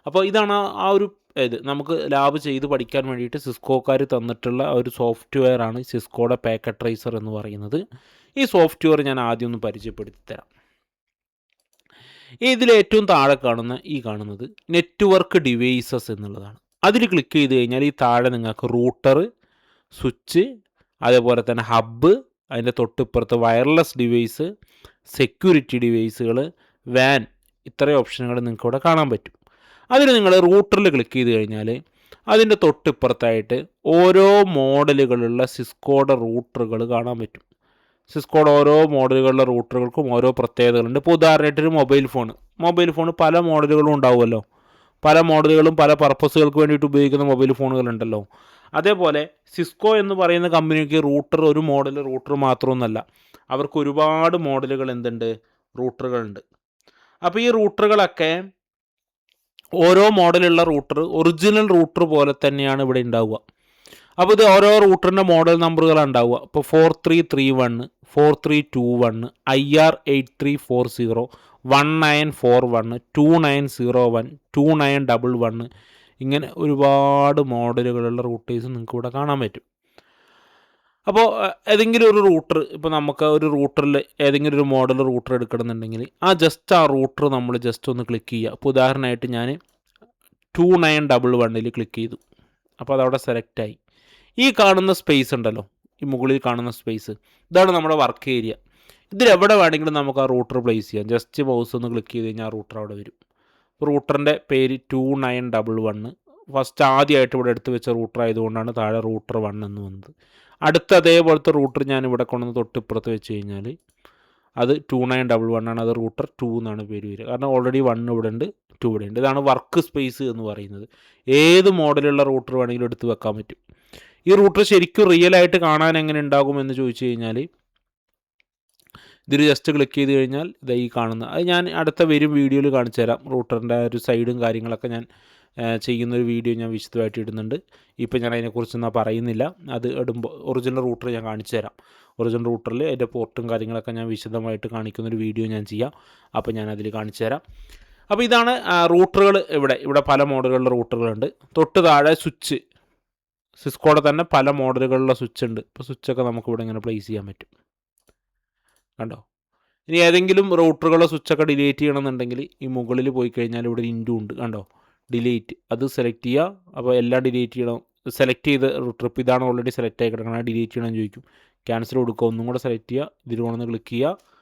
അപ്പോൾ ഇതാണ് ആ ഒരു ഇത് നമുക്ക് ലാബ് ചെയ്ത് പഠിക്കാൻ വേണ്ടിയിട്ട് സിസ്കോക്കാർ തന്നിട്ടുള്ള ഒരു സോഫ്റ്റ്വെയറാണ് സിസ്കോയുടെ പാക്കറ്റ് ട്രേസർ എന്ന് പറയുന്നത്. ഈ സോഫ്റ്റ്വെയർ ഞാൻ ആദ്യം ഒന്ന് പരിചയപ്പെടുത്തി തരാം. ഇതിലേറ്റവും താഴെ കാണുന്നത് നെറ്റ്വർക്ക് ഡിവൈസസ് എന്നുള്ളതാണ്. അതിൽ ക്ലിക്ക് ചെയ്ത് കഴിഞ്ഞാൽ ഈ താഴെ നിങ്ങൾക്ക് റൂട്ടർ, സ്വിച്ച്, അതേപോലെ തന്നെ ഹബ്ബ്, അതിൻ്റെ തൊട്ടിപ്പുറത്ത് വയർലെസ് ഡിവൈസ്, സെക്യൂരിറ്റി ഡിവൈസുകൾ, വാൻ, ഇത്രയും ഓപ്ഷനുകൾ നിങ്ങൾക്ക് ഇവിടെ കാണാൻ പറ്റും. അതിൽ നിങ്ങൾ റൂട്ടറിൽ ക്ലിക്ക് ചെയ്ത് കഴിഞ്ഞാൽ അതിൻ്റെ തൊട്ടിപ്പുറത്തായിട്ട് ഓരോ മോഡലുകളുള്ള സിസ്കോയുടെ റൂട്ടറുകൾ കാണാൻ പറ്റും. സിസ്കോയുടെ ഓരോ മോഡലുകളുടെ റൂട്ടറുകൾക്കും ഓരോ പ്രത്യേകതകളുണ്ട്. ഇപ്പോൾ ഉദാഹരണമായിട്ടൊരു മൊബൈൽ ഫോൺ പല മോഡലുകളും ഉണ്ടാവുമല്ലോ. പല മോഡലുകളും പല പർപ്പസുകൾക്ക് വേണ്ടിയിട്ട് ഉപയോഗിക്കുന്ന മൊബൈൽ ഫോണുകളുണ്ടല്ലോ. അതേപോലെ സിസ്കോ എന്ന് പറയുന്ന കമ്പനിക്ക് ഒരു മോഡൽ റൂട്ടർ മാത്രമൊന്നുമല്ല, അവർക്ക് ഒരുപാട് മോഡലുകൾ റൂട്ടറുകളുണ്ട്. അപ്പോൾ ഈ റൂട്ടറുകളൊക്കെ ഓരോ മോഡലുള്ള റൂട്ടർ ഒറിജിനൽ റൂട്ടർ പോലെ തന്നെയാണ് ഇവിടെ ഉണ്ടാവുക. അപ്പോൾ ഇത് ഓരോ റൂട്ടറിൻ്റെ മോഡൽ നമ്പറുകളാണ് ഉണ്ടാവുക. ഇപ്പോൾ 4331, 4321, IR8340, 1941, 2901, 2911, ഇങ്ങനെ ഒരുപാട് മോഡലുകളുള്ള റൂട്ടേഴ്സ് നിങ്ങൾക്ക് ഇവിടെ കാണാൻ പറ്റും. അപ്പോൾ ഏതെങ്കിലും ഒരു റൂട്ടർ, ഇപ്പോൾ നമുക്ക് ഒരു റൂട്ടറിൽ ഏതെങ്കിലും ഒരു മോഡൽ റൂട്ടർ എടുക്കണമെന്നുണ്ടെങ്കിൽ ആ റൂട്ടർ നമ്മൾ ജസ്റ്റ് ഒന്ന് ക്ലിക്ക് ചെയ്യുക. ഇപ്പോൾ ഉദാഹരണമായിട്ട് ഞാൻ 2911 ക്ലിക്ക് ചെയ്തു. അപ്പോൾ അതവിടെ സെലക്റ്റായി. ഈ കാണുന്ന സ്പേസ് ഉണ്ടല്ലോ, ഈ മുകളിൽ കാണുന്ന സ്പേസ്, ഇതാണ് നമ്മുടെ വർക്ക് ഏരിയ. ഇതിലെവിടെ വേണമെങ്കിലും നമുക്ക് ആ റൂട്ടർ പ്ലേസ് ചെയ്യാം. ജസ്റ്റ് മൗസ് ഒന്ന് ക്ലിക്ക് ചെയ്ത് കഴിഞ്ഞാൽ ആ റൂട്ടർ അവിടെ വരും. റൂട്ടറിൻ്റെ പേര് 2911. ഫസ്റ്റ് ആദ്യമായിട്ട് ഇവിടെ എടുത്ത് വെച്ച റൂട്ടർ ആയതുകൊണ്ടാണ് താഴെ റൂട്ടർ 1 എന്ന് വന്നത്. അടുത്ത അതേപോലത്തെ റൂട്ടർ ഞാൻ ഇവിടെ കൊണ്ടുവന്ന് തൊട്ടിപ്പുറത്ത് വെച്ച് കഴിഞ്ഞാൽ അത് 2911 ആണ്. അത് റൂട്ടർ 2 എന്നാണ് പേര് വരിക. കാരണം ഓൾറെഡി 1 ഇവിടെ ഉണ്ട്, 2 ഇവിടെ ഉണ്ട്. ഇതാണ് വർക്ക് സ്പേസ് എന്ന് പറയുന്നത്. ഏത് മോഡലുള്ള റൂട്ടർ വേണമെങ്കിലും എടുത്ത് വെക്കാൻ പറ്റും. ഈ റൂട്ടർ ശരിക്കും റിയൽ ആയിട്ട് കാണാൻ എങ്ങനെ ഉണ്ടാകുമെന്ന് ചോദിച്ചു കഴിഞ്ഞാൽ ഇതിൽ ജസ്റ്റ് ക്ലിക്ക് ചെയ്ത് കഴിഞ്ഞാൽ ഇത് ഈ കാണുന്ന, അത് ഞാൻ അടുത്ത വീഡിയോയിൽ കാണിച്ചു തരാം. റൂട്ടറിൻ്റെ ഒരു സൈഡും കാര്യങ്ങളൊക്കെ ഞാൻ ചെയ്യുന്നൊരു വീഡിയോ ഞാൻ വിശദമായിട്ട് ഇടുന്നുണ്ട്. ഇപ്പോൾ ഞാൻ അതിനെക്കുറിച്ചൊന്നും പറയുന്നില്ല. അത് ഇടുമ്പോൾ ഒറിജിനൽ റൂട്ടർ ഞാൻ കാണിച്ചു തരാം. ഒറിജിനൽ റൂട്ടറിൽ അതിൻ്റെ പോർട്ടും കാര്യങ്ങളൊക്കെ ഞാൻ വിശദമായിട്ട് കാണിക്കുന്നൊരു വീഡിയോ ഞാൻ ചെയ്യാം. അപ്പോൾ ഞാൻ അതിൽ കാണിച്ചു തരാം. അപ്പോൾ ഇതാണ് റൂട്ടറുകൾ. ഇവിടെ പല മോഡലുകളുടെ റൂട്ടറുകളുണ്ട്. തൊട്ട് താഴെ സ്വിച്ച്, സിസ്കോയുടെ തന്നെ പല മോഡലുകളുള്ള സ്വിച്ച് ഉണ്ട്. ഇപ്പോൾ സ്വിച്ചൊക്കെ നമുക്കിവിടെ ഇങ്ങനെ പ്ലേസ് ചെയ്യാൻ പറ്റും, കണ്ടോ. ഇനി ഏതെങ്കിലും റൂട്ടറുകളുടെ സ്വിച്ചൊക്കെ ഡിലീറ്റ് ചെയ്യണമെന്നുണ്ടെങ്കിൽ ഈ മുകളിൽ പോയി കഴിഞ്ഞാൽ ഇവിടെ ഇൻഡു ഉണ്ട്, കണ്ടോ. ഡിലീറ്റ് അത് സെലക്ട് ചെയ്യുക. അപ്പോൾ എല്ലാം ഡിലീറ്റ് ചെയ്യണം. സെലക്ട് ചെയ്ത് ട്രിപ്പ് ഇതാണ് ഓൾറെഡി സെലക്ട് ആയി കിടക്കണം, ഡിലീറ്റ് ചെയ്യണമെന്ന് ചോദിക്കും. ക്യാൻസൽ കൊടുക്കുക, ഒന്നും കൂടെ സെലക്ട് ചെയ്യുക, ഇതിൽ കൊണ്ടുവന്ന് ക്ലിക്ക് ചെയ്യുക,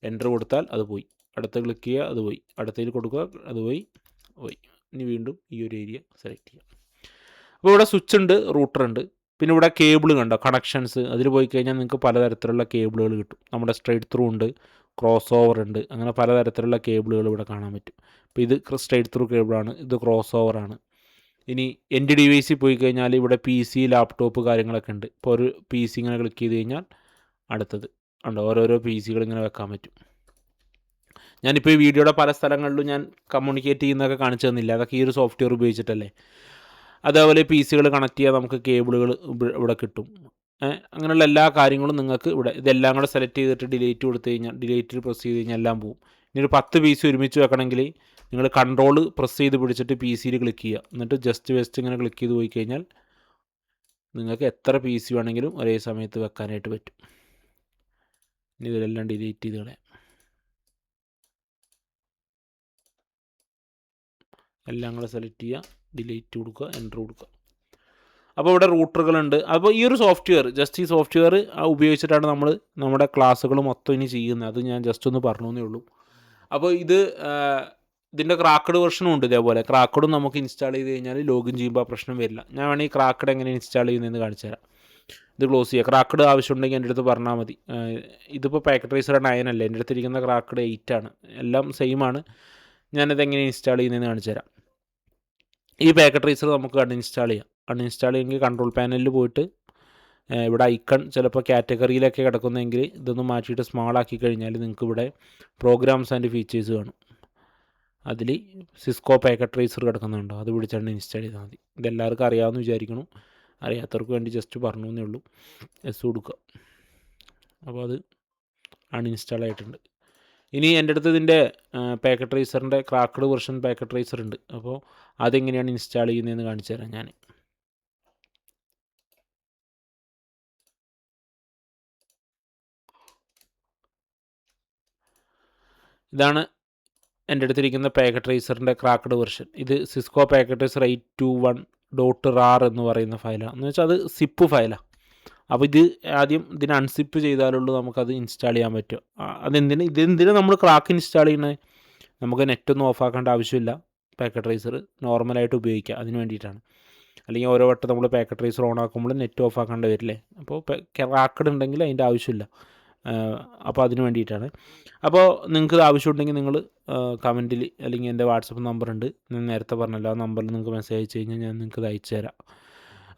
എൻ്റർ കൊടുത്താൽ അത് പോയി. അടുത്ത ക്ലിക്ക് ചെയ്യുക, അത് പോയി. അടുത്തതിൽ കൊടുക്കുക, അത് പോയി. ഇനി വീണ്ടും ഈ ഒരു ഏരിയ സെലക്ട് ചെയ്യുക. അപ്പോൾ ഇവിടെ സ്വിച്ച് ഉണ്ട്, റൂട്ടർ ഉണ്ട്. പിന്നെ ഇവിടെ കേബിൾ കണ്ടോ, കണക്ഷൻസ്. അതിൽ പോയി കഴിഞ്ഞാൽ നിങ്ങൾക്ക് പലതരത്തിലുള്ള കേബിളുകൾ കിട്ടും. നമ്മുടെ സ്ട്രൈറ്റ് ത്രൂ ഉണ്ട്, ക്രോസ് ഓവർ ഉണ്ട്, അങ്ങനെ പലതരത്തിലുള്ള കേബിളുകൾ ഇവിടെ കാണാൻ പറ്റും. അപ്പോൾ ഇത് സ്ട്രൈറ്റ് ത്രൂ കേബിളാണ്, ഇത് ക്രോസ് ഓവറാണ്. ഇനി എൻ്റെ ഡിവൈസിൽ പോയി കഴിഞ്ഞാൽ ഇവിടെ പി സി, ലാപ്ടോപ്പ് കാര്യങ്ങളൊക്കെ ഉണ്ട്. ഇപ്പോൾ ഒരു പി സി ഇങ്ങനെ ക്ലിക്ക് ചെയ്ത് കഴിഞ്ഞാൽ അടുത്തത് ഉണ്ടോ, ഓരോരോ പി സികൾ ഇങ്ങനെ വെക്കാൻ പറ്റും. ഞാനിപ്പോൾ ഈ വീഡിയോയുടെ പല സ്ഥലങ്ങളിലും ഞാൻ കമ്മ്യൂണിക്കേറ്റ് ചെയ്യുന്നതൊക്കെ കാണിച്ചു തന്നില്ല, അതൊക്കെ ഈ ഒരു സോഫ്റ്റ്വെയർ ഉപയോഗിച്ചിട്ടല്ലേ. അതേപോലെ പി സികൾ കണക്ട് ചെയ്യാൻ നമുക്ക് കേബിളുകൾ ഇവിടെ കിട്ടും. അങ്ങനെയുള്ള എല്ലാ കാര്യങ്ങളും നിങ്ങൾക്ക് ഇവിടെ ഇതെല്ലാം കൂടെ സെലക്ട് ചെയ്തിട്ട് ഡിലീറ്റ് കൊടുത്തു കഴിഞ്ഞാൽ, ഡിലീറ്റിൽ പ്രസ് ചെയ്ത് കഴിഞ്ഞാൽ എല്ലാം പോകും. ഇനി ഒരു 10 പി സി ഒരുമിച്ച് വെക്കണമെങ്കിൽ നിങ്ങൾ കൺട്രോൾ പ്രസ് ചെയ്ത് പിടിച്ചിട്ട് പി സിയിൽ ക്ലിക്ക് ചെയ്യുക. എന്നിട്ട് ജസ്റ്റ് ഇങ്ങനെ ക്ലിക്ക് ചെയ്ത് പോയി കഴിഞ്ഞാൽ നിങ്ങൾക്ക് എത്ര പി സി വേണമെങ്കിലും ഒരേ സമയത്ത് വെക്കാനായിട്ട് പറ്റും. ഇനി ഇതിലെല്ലാം ഡിലീറ്റ് ചെയ്ത് കളയാം. എല്ലാം കൂടെ സെലക്ട് ചെയ്യുക, ഡിലീറ്റ് കൊടുക്കുക, എൻ്റർ കൊടുക്കുക. അപ്പോൾ ഇവിടെ റൂട്ടറുകളുണ്ട്. അപ്പോൾ ഈ ഒരു സോഫ്റ്റ്വെയർ, ജസ്റ്റ് ഈ സോഫ്റ്റ്വെയർ ഉപയോഗിച്ചിട്ടാണ് നമ്മൾ നമ്മുടെ ക്ലാസ്സുകൾ മൊത്തം ഇനി ചെയ്യുന്നത്. അത് ഞാൻ ജസ്റ്റ് ഒന്ന് പറഞ്ഞേ ഉള്ളൂ. അപ്പോൾ ഇതിൻ്റെ ക്രാക്കഡ് വെർഷനും ഉണ്ട്. ഇതേപോലെ ക്രാക്കഡും നമുക്ക് ഇൻസ്റ്റാൾ ചെയ്ത് കഴിഞ്ഞാൽ ലോഗിൻ ചെയ്യുമ്പോൾ ആ പ്രശ്നം വരില്ല. ഞാൻ വേണമെങ്കിൽ ക്രാക്കഡ് എങ്ങനെ ഇൻസ്റ്റാൾ ചെയ്യുന്നതെന്ന് കാണിച്ചു തരാം. ഇത് ക്ലോസ് ചെയ്യുക. ക്രാക്കഡ് ആവശ്യമുണ്ടെങ്കിൽ എൻ്റെ അടുത്ത് പറഞ്ഞാൽ മതി. ഇതിപ്പോൾ പാക്കറ്റ് റൈസർ 9 അല്ലേ, എൻ്റെ അടുത്തിരിക്കുന്ന ക്രാക്കഡ് 8 ആണ്. എല്ലാം സെയിം ആണ്. ഞാനത് എങ്ങനെ ഇൻസ്റ്റാൾ ചെയ്യുന്നതെന്ന് കാണിച്ചു തരാം. ഈ പാക്കറ്റ് റൈസർ നമുക്ക് അൺഇൻസ്റ്റാൾ ചെയ്യാം. അൺഇൻസ്റ്റാൾ ചെയ്യുമെങ്കിൽ കൺട്രോൾ പാനലിൽ പോയിട്ട് ഇവിടെ ഐക്കൺ ചിലപ്പോൾ കാറ്റഗറിയിലൊക്കെ കിടക്കുന്നതെങ്കിൽ ഇതൊന്ന് മാറ്റിയിട്ട് സ്മാൾ ആക്കി കഴിഞ്ഞാൽ നിങ്ങൾക്ക് ഇവിടെ പ്രോഗ്രാംസ് ആൻഡ് ഫീച്ചേഴ്സ് കാണും. അതിൽ സിസ്കോ പാക്കറ്റ് റൈസർ കിടക്കുന്നുണ്ടോ, അത് പിടിച്ചാണ് ഇൻസ്റ്റാൾ ചെയ്താൽ മതി. ഇതെല്ലാവർക്കും അറിയാമെന്ന് വിചാരിക്കണം. അറിയാത്തവർക്ക് വേണ്ടി ജസ്റ്റ് പറഞ്ഞു എന്നേ ഉള്ളൂ. എസ് കൊടുക്കുക. അപ്പോൾ അത് അൺഇൻസ്റ്റാൾ ആയിട്ടുണ്ട്. ഇനി എൻ്റെ അടുത്ത് ഇതിൻ്റെ പാക്കറ്റ് റൈസറിൻ്റെ ക്രാക്കഡ് വെർഷൻ പാക്കറ്റ് റൈസർ ഉണ്ട്. അപ്പോൾ അതെങ്ങനെയാണ് ഇൻസ്റ്റാൾ ചെയ്യുന്നതെന്ന് കാണിച്ചു തരാം ഞാൻ. ഇതാണ് എൻ്റെ അടുത്തിരിക്കുന്ന പാക്കറ്റ് റൈസറിൻ്റെ ക്രാക്കഡ് വെർഷൻ. ഇത് സിസ്കോ പാക്കറ്റ് റൈസർ 821.rar എന്ന് പറയുന്ന ഫയലാണ്. എന്ന് വെച്ചാൽ അത് സിപ്പ് ഫയലാണ്. അപ്പോൾ ഇത് ആദ്യം ഇതിന് അൺസിപ്പ് ചെയ്താലുള്ളൂ നമുക്കത് ഇൻസ്റ്റാൾ ചെയ്യാൻ പറ്റും. ഇതെന്തിനാണ് നമ്മൾ ക്രാക്ക് ഇൻസ്റ്റാൾ ചെയ്യുന്നത്? നമുക്ക് നെറ്റൊന്നും ഓഫാക്കേണ്ട ആവശ്യമില്ല. പാക്കറ്റ് റൈസർ നോർമലായിട്ട് ഉപയോഗിക്കുക, അതിന് വേണ്ടിയിട്ടാണ്. അല്ലെങ്കിൽ ഓരോ വട്ടം നമ്മൾ പാക്കറ്റ് റൈസർ ഓൺ ആക്കുമ്പോൾ നെറ്റ് ഓഫ് ആക്കേണ്ടി വരില്ലേ. അപ്പോൾ ക്രാക്കഡ് ഉണ്ടെങ്കിൽ അതിൻ്റെ ആവശ്യമില്ല. അപ്പോൾ അതിന് വേണ്ടിയിട്ടാണ്. അപ്പോൾ നിങ്ങൾക്ക് ആവശ്യമുണ്ടെങ്കിൽ നിങ്ങൾ കമൻറ്റിൽ അല്ലെങ്കിൽ എൻ്റെ വാട്സപ്പ് നമ്പറുണ്ട്, ഞാൻ നേരത്തെ പറഞ്ഞല്ലോ, ആ നമ്പറിൽ നിങ്ങൾക്ക് മെസ്സേജ് അയച്ചു കഴിഞ്ഞാൽ ഞാൻ നിങ്ങൾക്ക് ഇത് അയച്ചു തരാം.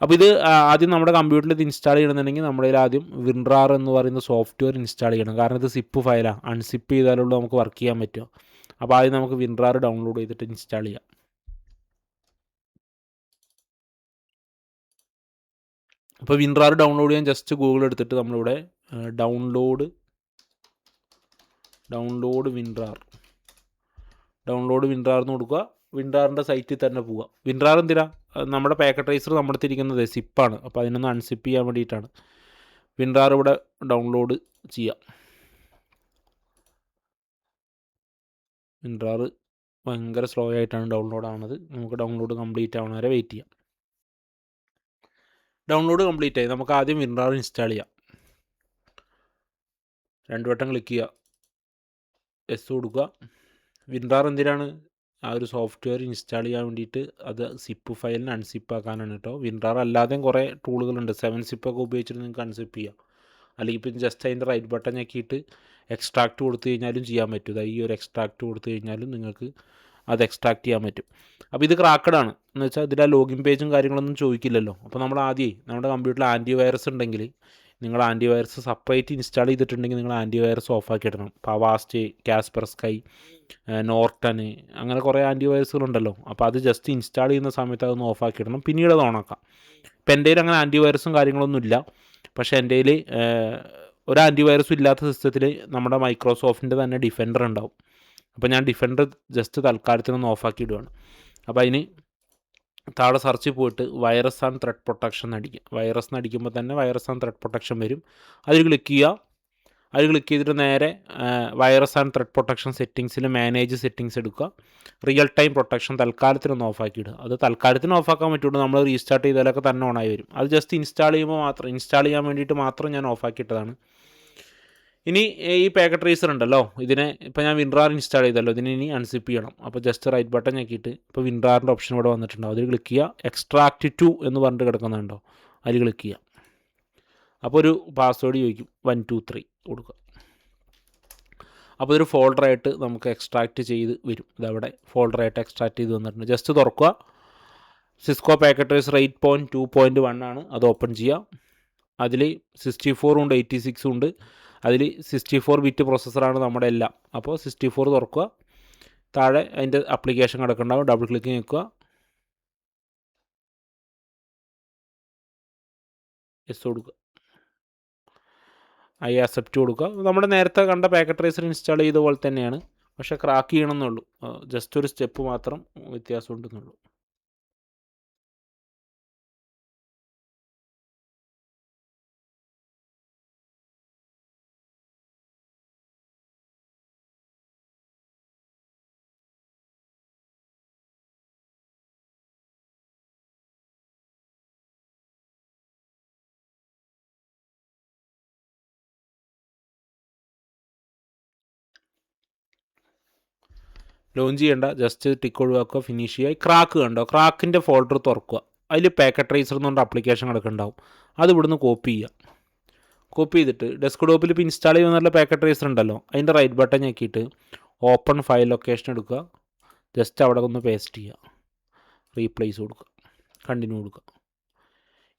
അപ്പോൾ ഇത് ആദ്യം നമ്മുടെ കമ്പ്യൂട്ടറിൽ ഇത് ഇൻസ്റ്റാൾ ചെയ്യണമെന്നുണ്ടെങ്കിൽ നമ്മുടെ ആദ്യം വിൻറാർ എന്ന് പറയുന്ന സോഫ്റ്റ്വെയർ ഇൻസ്റ്റാൾ ചെയ്യണം. കാരണം ഇത് സിപ്പ് ഫയലാണ്. അൺസിപ്പ് ചെയ്താലുള്ളൂ നമുക്ക് വർക്ക് ചെയ്യാൻ പറ്റുമോ. അപ്പോൾ ആദ്യം നമുക്ക് വിൻറാർ ഡൗൺലോഡ് ചെയ്തിട്ട് ഇൻസ്റ്റാൾ ചെയ്യാം. അപ്പോൾ വിൻറാർ ഡൗൺലോഡ് ചെയ്യാൻ ജസ്റ്റ് ഗൂഗിൾ എടുത്തിട്ട് നമ്മളിവിടെ ഡൗൺലോഡ് വിൻറാർ എന്ന് കൊടുക്കുക. വിൻറാറിൻ്റെ സൈറ്റിൽ തന്നെ പോവുക. വിൻറാർ എന്തിനാ, നമ്മുടെ പാക്കറ്റ് റൈസർ നമ്മുടെ അടുത്തിരിക്കുന്നത് സിപ്പാണ്. അപ്പോൾ അതിനൊന്ന് അൺസിപ്പ് ചെയ്യാൻ വേണ്ടിയിട്ടാണ്. വിൻറാർ ഇവിടെ ഡൗൺലോഡ് ചെയ്യാം. വിൻറാർ ഭയങ്കര സ്ലോ ആയിട്ടാണ് ഡൗൺലോഡ് ആവുന്നത്. നമുക്ക് ഡൗൺലോഡ് കംപ്ലീറ്റ് ആവണ വരെ വെയിറ്റ് ചെയ്യാം. ഡൗൺലോഡ് കംപ്ലീറ്റ് ആയി. നമുക്ക് ആദ്യം വിൻറാർ ഇൻസ്റ്റാൾ ചെയ്യാം. 2 വട്ടം ക്ലിക്ക് ചെയ്യുക, എസ് കൊടുക്കുക. വിൻറാർ എന്തിനാണ്, ആ ഒരു സോഫ്റ്റ്വെയർ ഇൻസ്റ്റാൾ ചെയ്യാൻ വേണ്ടിയിട്ട്. അത് സിപ്പ് ഫയലിന് അൺസിപ്പ് ആക്കാനാണ് കേട്ടോ. വിൻറാർ അല്ലാതെയും കുറേ ടൂളുകളുണ്ട്. 7 സിപ്പൊക്കെ ഉപയോഗിച്ചിട്ട് നിങ്ങൾക്ക് അൺസിപ്പ് ചെയ്യാം. അല്ലെങ്കിൽ ഇപ്പം ജസ്റ്റ് അതിൻ്റെ റൈറ്റ് ബട്ടൺ ഞെക്കിയിട്ട് എക്സ്ട്രാക്റ്റ് കൊടുത്തു കഴിഞ്ഞാലും ചെയ്യാൻ പറ്റും. ഈ ഒരു എക്സ്ട്രാക്റ്റ് കൊടുത്തു കഴിഞ്ഞാലും നിങ്ങൾക്ക് അത് എക്സ്ട്രാക്റ്റ് ചെയ്യാൻ പറ്റും. അപ്പോൾ ഇത് ക്രാക്കഡാണ് എന്ന് വെച്ചാൽ ഇതിൽ ആ ലോഗിൻ പേജും കാര്യങ്ങളൊന്നും ചോദിക്കില്ലല്ലോ. അപ്പോൾ നമ്മൾ ആദ്യമേ നമ്മുടെ കമ്പ്യൂട്ടറിൽ ആൻറ്റിവൈറസ് ഉണ്ടെങ്കിൽ, നിങ്ങൾ ആൻറ്റിവൈറസ് സെപ്പറേറ്റ് ഇൻസ്റ്റാൾ ചെയ്തിട്ടുണ്ടെങ്കിൽ നിങ്ങൾ ആൻറ്റിവൈറസ് ഓഫാക്കി ഇടണം. ഇപ്പോൾ അവാസ്റ്റ്, കാസ്പർസ്കൈ, നോർട്ടൺ, അങ്ങനെ കുറേ ആൻറ്റിവൈറസുകളുണ്ടല്ലോ. അപ്പോൾ അത് ജസ്റ്റ് ഇൻസ്റ്റാൾ ചെയ്യുന്ന സമയത്ത് അതൊന്ന് ഓഫാക്കി ഇടണം. പിന്നീട് അത് ഓണാക്കാം. ഇപ്പം എൻ്റെ കയ്യിൽ അങ്ങനെ ആൻറ്റിവൈറസും കാര്യങ്ങളൊന്നും ഇല്ല. പക്ഷേ എൻ്റെ കയ്യിൽ ഒരു ആൻറ്റിവൈറസും ഇല്ലാത്ത സിസ്റ്റത്തിൽ നമ്മുടെ മൈക്രോസോഫ്റ്റിൻ്റെ തന്നെ ഡിഫൻഡർ ഉണ്ടാവും. അപ്പോൾ ഞാൻ ഡിഫൻഡർ ജസ്റ്റ് തൽക്കാലത്തിനൊന്ന് ഓഫാക്കി ഇടുകയാണ്. അപ്പോൾ അതിന് താഴെ സെർച്ചിൽ പോയിട്ട് വൈറസ് ആൻഡ് ത്രെഡ് പ്രൊട്ടക്ഷൻ അടിക്കുക. വൈറസ് എന്ന് അടിക്കുമ്പോൾ തന്നെ വൈറസ് ആൻഡ് ത്രെഡ് പ്രൊട്ടക്ഷൻ വരും. അതിൽ ക്ലിക്ക് ചെയ്യുക. അതിൽ ക്ലിക്ക് ചെയ്തിട്ട് നേരെ വൈറസ് ആൻഡ് ത്രെഡ് പ്രൊട്ടക്ഷൻ സെറ്റിങ്സിൽ മാനേജ് സെറ്റിങ്സ് എടുക്കുക. റിയൽ ടൈം പ്രൊട്ടക്ഷൻ തൽക്കാലത്തിനൊന്ന് ഓഫാക്കി ഇടുക. അത് തൽക്കാലത്തിന് ഓഫാക്കാൻ പറ്റുള്ളൂ, നമ്മൾ റീസ്റ്റാർട്ട് ചെയ്താലൊക്കെ തന്നെ ഓണായി വരും. അത് ജസ്റ്റ് ഇൻസ്റ്റാൾ ചെയ്യാൻ വേണ്ടിയിട്ട് മാത്രം ഞാൻ ഓഫാക്കിയിട്ടതാണ്. ഇനി ഈ പാക്കറ്റ് ട്രേസർ ഉണ്ടല്ലോ, ഇതിനെ ഇപ്പോൾ ഞാൻ വിൻറാർ ഇൻസ്റ്റാൾ ചെയ്തല്ലോ, ഇതിനെ ഇനി അൺസിപ്പ് ചെയ്യണം. അപ്പോൾ ജസ്റ്റ് റൈറ്റ് ബട്ടൺ ഞെക്കിയിട്ട് ഇപ്പോൾ വിൻറാറിൻ്റെ ഓപ്ഷൻ ഇവിടെ വന്നിട്ടുണ്ടോ, അതിൽ ക്ലിക്ക് ചെയ്യുക. എക്സ്ട്രാക്റ്റ് ടു എന്ന് പറഞ്ഞിട്ട് കിടക്കുന്നുണ്ടോ, അതിൽ ക്ലിക്ക് ചെയ്യുക. അപ്പോൾ ഒരു പാസ്വേഡ് ചോദിക്കും, 1 2 3 കൊടുക്കുക. അപ്പോൾ ഇതൊരു ഫോൾഡറായിട്ട് നമുക്ക് എക്സ്ട്രാക്റ്റ് ചെയ്ത് വരും. ഇതവിടെ ഫോൾഡറായിട്ട് എക്സ്ട്രാക്റ്റ് ചെയ്ത് വന്നിട്ടുണ്ട്. ജസ്റ്റ് തുറക്കുക. സിസ്കോ പാക്കറ്റ് ട്രേസർ 8.2.1 ആണ്, അത് ഓപ്പൺ ചെയ്യുക. അതിൽ 64 ഉണ്ട്, 86 ഉണ്ട്. അതിൽ 64 ബിറ്റ് പ്രോസസ്സറാണ് നമ്മുടെ എല്ലാം. അപ്പോൾ 64 തുറക്കുക. താഴെ അതിൻ്റെ ആപ്ലിക്കേഷൻ കിടക്കുന്നുണ്ടാവും, ഡബിൾ ക്ലിക്ക് നിൽക്കുക. യെസ് കൊടുക്കുക. ഐ ആക്സെപ്റ്റ് കൊടുക്കുക. നമ്മുടെ നേരത്തെ കണ്ട പാക്കറ്റ് ട്രേസർ ഇൻസ്റ്റാൾ ചെയ്ത പോലെ തന്നെയാണ്, പക്ഷേ ക്രാക്ക് ചെയ്യണമെന്നുള്ളൂ. ജസ്റ്റ് ഒരു സ്റ്റെപ്പ് മാത്രം വ്യത്യാസം ഉണ്ടെന്നുള്ളൂ. ലോഞ്ച് ചെയ്യേണ്ട, ജസ്റ്റ് ടിക്ക് ഒഴിവാക്കുക, ഫിനിഷ് ചെയ്യുക. ക്രാക്ക് കണ്ടോ, ക്രാക്കിൻ്റെ ഫോൾഡർ തുറക്കുക. അതിൽ പാക്കറ്റ് ട്രേസർ എന്ന് പറഞ്ഞ ആപ്ലിക്കേഷൻ കിടക്കുന്നുണ്ടാവും, അത് ഇവിടുന്ന് കോപ്പി ചെയ്യുക. കോപ്പി ചെയ്തിട്ട് ഡെസ്ക്ടോപ്പിൽ ഇപ്പോൾ ഇൻസ്റ്റാൾ ചെയ്യുന്നുള്ള പാക്കറ്റ് ട്രേസർ ഉണ്ടല്ലോ, അതിൻ്റെ റൈറ്റ് ബട്ടൺ ഞെക്കിയിട്ട് ഓപ്പൺ ഫയൽ ലൊക്കേഷൻ എടുക്കുക. ജസ്റ്റ് അവിടെ ഒന്ന് പേസ്റ്റ് ചെയ്യുക, റീപ്ലേസ് കൊടുക്കുക, കണ്ടിന്യൂ കൊടുക്കുക.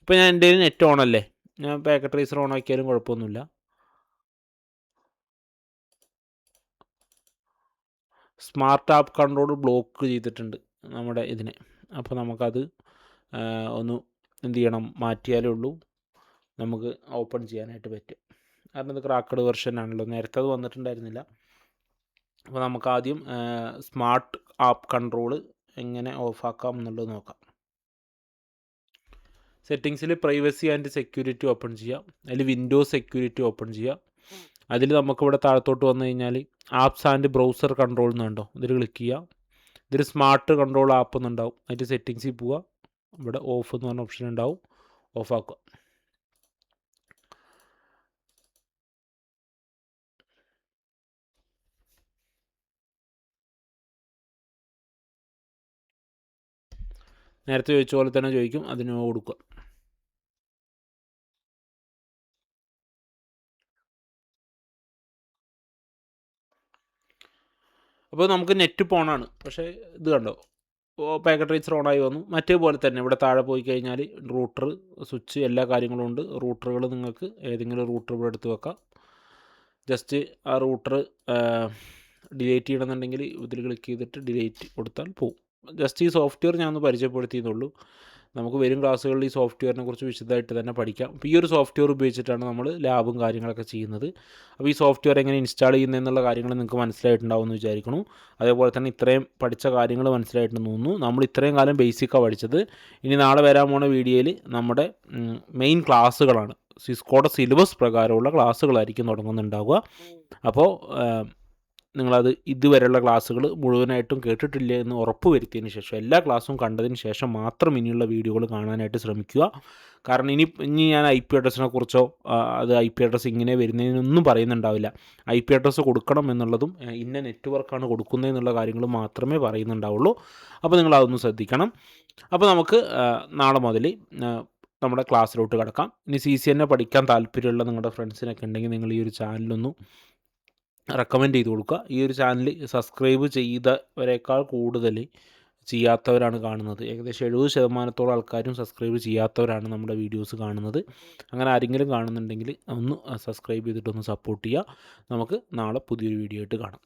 ഇപ്പോൾ ഞാൻ എൻ്റെ നെറ്റ് ഓണല്ലേ, ഞാൻ പാക്കറ്റ് ട്രേസർ ഓൺ ആക്കിയാലും കുഴപ്പമൊന്നുമില്ല. സ്മാർട്ട് ആപ്പ് കൺട്രോൾ ബ്ലോക്ക് ചെയ്തിട്ടുണ്ട് നമ്മുടെ ഇതിനെ. അപ്പോൾ നമുക്കത് ഒന്ന് എന്ത് ചെയ്യണം, മാറ്റിയാലേ ഉള്ളൂ നമുക്ക് ഓപ്പൺ ചെയ്യാനായിട്ട് പറ്റും. കാരണം ഇത് ക്രാക്കഡ് വെർഷൻ ആണല്ലോ, നേരത്തെ അത് വന്നിട്ടുണ്ടായിരുന്നില്ല. അപ്പോൾ നമുക്ക് ആദ്യം സ്മാർട്ട് ആപ്പ് കൺട്രോൾ എങ്ങനെ ഓഫാക്കാം എന്നുള്ളത് നോക്കാം. സെറ്റിങ്സിൽ പ്രൈവസി ആൻഡ് സെക്യൂരിറ്റി ഓപ്പൺ ചെയ്യാം. അതിൽ വിൻഡോസ് സെക്യൂരിറ്റി ഓപ്പൺ ചെയ്യാം. അതിൽ നമുക്കിവിടെ താഴത്തോട്ട് വന്നു കഴിഞ്ഞാൽ ആപ്സ് ആൻഡ് ബ്രൗസർ കൺട്രോൾ എന്നുണ്ടോ, ഇതിൽ ക്ലിക്ക് ചെയ്യുക. ഇതിൽ സ്മാർട്ട് കൺട്രോൾ ആപ്പ് എന്നുണ്ടാവും, അതിൻ്റെ സെറ്റിങ്സിൽ പോവുക. ഇവിടെ ഓഫ് എന്ന് പറഞ്ഞ ഓപ്ഷൻ ഉണ്ടാവും, ഓഫാക്കുക. നേരത്തെ ചോദിച്ച പോലെ തന്നെ ചോദിക്കും, അതിന് കൊടുക്കുക. അപ്പോൾ നമുക്ക് നെറ്റ് പോണാണ്, പക്ഷേ ഇത് കണ്ടോ, പാക്കറ്റ് ട്രേസർ ഓണായി വന്നു. മറ്റേപോലെ തന്നെ ഇവിടെ താഴെ പോയി കഴിഞ്ഞാൽ റൂട്ടർ, സ്വിച്ച്, എല്ലാ കാര്യങ്ങളും ഉണ്ട്. റൂട്ടറുകൾ നിങ്ങൾക്ക് ഏതെങ്കിലും റൂട്ടർ ഇവിടെ എടുത്ത് വെക്കാം. ജസ്റ്റ് ആ റൂട്ടർ ഡിലീറ്റ് ചെയ്യണമെന്നുണ്ടെങ്കിൽ ഇതിൽ ക്ലിക്ക് ചെയ്തിട്ട് ഡിലീറ്റ് കൊടുത്താൽ പോവും. ജസ്റ്റ് ഈ സോഫ്റ്റ്വെയർ ഞാൻ ഒന്ന് പരിചയപ്പെടുത്തിയെന്നുള്ളൂ. നമുക്ക് വരും ക്ലാസ്സുകളിൽ ഈ സോഫ്റ്റ്വെയറിനെ കുറിച്ച് വിശദമായിട്ട് തന്നെ പഠിക്കാം. അപ്പോൾ ഈ ഒരു സോഫ്റ്റ്വെയർ ഉപയോഗിച്ചിട്ടാണ് നമ്മൾ ലാബും കാര്യങ്ങളൊക്കെ ചെയ്യുന്നത്. അപ്പോൾ ഈ സോഫ്റ്റ്വെയർ എങ്ങനെ ഇൻസ്റ്റാൾ ചെയ്യുന്നതെന്നുള്ള കാര്യങ്ങൾ നിങ്ങൾക്ക് മനസ്സിലായിട്ടുണ്ടാവുമെന്ന് വിചാരിക്കുന്നു. അതേപോലെ തന്നെ ഇത്രയും പഠിച്ച കാര്യങ്ങൾ മനസ്സിലായിട്ടുണ്ടെന്ന് തോന്നുന്നു. നമ്മൾ ഇത്രയും കാലം ബേസിക്കാണ് പഠിച്ചത്. ഇനി നാളെ വരാൻ പോണ വീഡിയോയിൽ നമ്മുടെ മെയിൻ ക്ലാസ്സുകളാണ്, സിസ്കോയുടെ സിലബസ് പ്രകാരമുള്ള ക്ലാസ്സുകളായിരിക്കും തുടങ്ങുന്നുണ്ടാവുക. അപ്പോൾ നിങ്ങളത് ഇതുവരെയുള്ള ക്ലാസ്സുകൾ മുഴുവനായിട്ടും കേട്ടിട്ടില്ല എന്ന് ഉറപ്പ് വരുത്തിയതിന് ശേഷം, എല്ലാ ക്ലാസ്സും കണ്ടതിന് ശേഷം മാത്രം ഇനിയുള്ള വീഡിയോകൾ കാണാനായിട്ട് ശ്രമിക്കുക. കാരണം ഇനി ഞാൻ ഐ പി അഡ്രസ്സിനെ കുറിച്ചോ അത് ഐ പി അഡ്രസ്സ് ഇങ്ങനെ വരുന്നതിനൊന്നും പറയുന്നുണ്ടാവില്ല. ഐ പി അഡ്രസ്സ് കൊടുക്കണം എന്നുള്ളതും ഇന്ന നെറ്റ്വർക്കാണ് കൊടുക്കുന്നതെന്നുള്ള കാര്യങ്ങൾ മാത്രമേ പറയുന്നുണ്ടാവുള്ളൂ. അപ്പോൾ നിങ്ങളതൊന്ന് ശ്രദ്ധിക്കണം. അപ്പോൾ നമുക്ക് നാളെ മുതൽ നമ്മുടെ ക്ലാസ്സിലോട്ട് കിടക്കാം. ഇനി CCNA പഠിക്കാൻ താല്പര്യമുള്ള നിങ്ങളുടെ ഫ്രണ്ട്സിനൊക്കെ ഉണ്ടെങ്കിൽ നിങ്ങൾ ഈ ഒരു ചാനലൊന്നും റെക്കമെൻഡ് ചെയ്ത് കൊടുക്കുക. ഈ ഒരു ചാനൽ സബ്സ്ക്രൈബ് ചെയ്തവരെക്കാൾ കൂടുതൽ ചെയ്യാത്തവരാണ് കാണുന്നത്. ഏകദേശം 70% ആൾക്കാരും സബ്സ്ക്രൈബ് ചെയ്യാത്തവരാണ് നമ്മുടെ വീഡിയോസ് കാണുന്നത്. അങ്ങനെ ആരെങ്കിലും കാണുന്നുണ്ടെങ്കിൽ ഒന്ന് സബ്സ്ക്രൈബ് ചെയ്തിട്ടൊന്ന് സപ്പോർട്ട് ചെയ്യുക. നമുക്ക് നാളെ പുതിയൊരു വീഡിയോ ആയിട്ട് കാണാം.